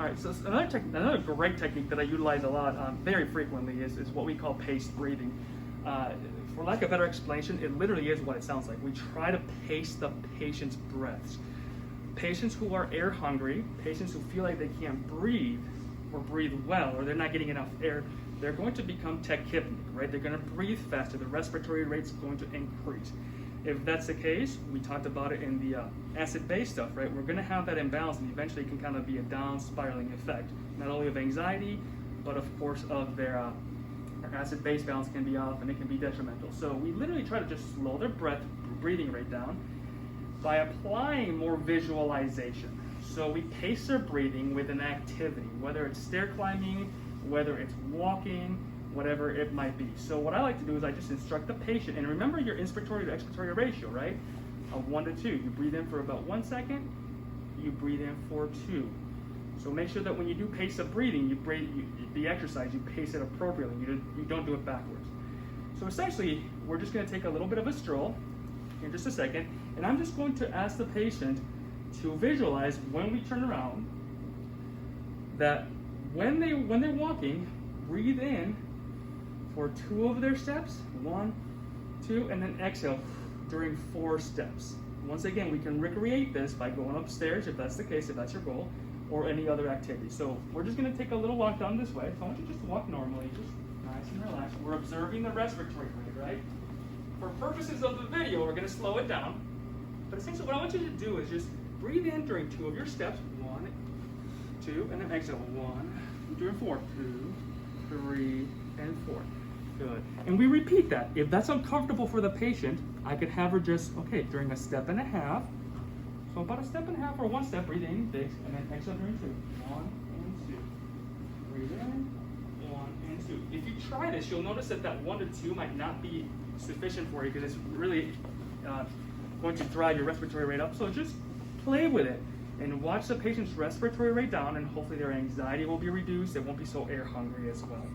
All right, so another great technique that I utilize a lot, very frequently, is what we call paced breathing. For lack of better explanation, it literally is what it sounds like. We try to pace the patient's breaths. Patients who are air hungry, patients who feel like they can't breathe or breathe well, or they're not getting enough air, they're going to become tachypneic, right? They're going to breathe faster. The respiratory rate's going to increase. If that's the case, we talked about it in the acid-base stuff, right? We're going to have that imbalance, and eventually it can kind of be a down spiraling effect, not only of anxiety, but of course of their acid-base balance can be off, and it can be detrimental. So we literally try to just slow their breathing rate down by applying more visualization. So we pace their breathing with an activity, whether it's stair climbing, whether it's walking, whatever it might be. So what I like to do is I just instruct the patient, and remember your inspiratory to expiratory ratio, right? Of 1 to 2. You breathe in for about 1 second, you breathe in for 2. So make sure that when you do pace of breathing, the exercise, you pace it appropriately. You don't do it backwards. So essentially, we're just going to take a little bit of a stroll in just a second, and I'm just going to ask the patient to visualize when we turn around that when they're walking, breathe in for 2 of their steps, 1, 2, and then exhale during 4 steps. Once again, we can recreate this by going upstairs if that's the case, if that's your goal, or any other activity. So we're just going to take a little walk down this way. So I want you just to walk normally, just nice and relaxed. We're observing the respiratory rate, right? For purposes of the video, we're going to slow it down. But essentially what I want you to do is just breathe in during 2 of your steps, 1, 2, and then exhale, 1, during 4, 2, 3, and 4. Good. And we repeat that. If that's uncomfortable for the patient, I could have her just, okay, during a step and a half. So about a step and a half or 1 step, breathe in, big, and then exhale during 2. 1 and 2. Breathe in, 1 and 2. If you try this, you'll notice that 1 to 2 might not be sufficient for you because it's really going to drive your respiratory rate up. So just play with it and watch the patient's respiratory rate down, and hopefully their anxiety will be reduced. They won't be so air hungry as well.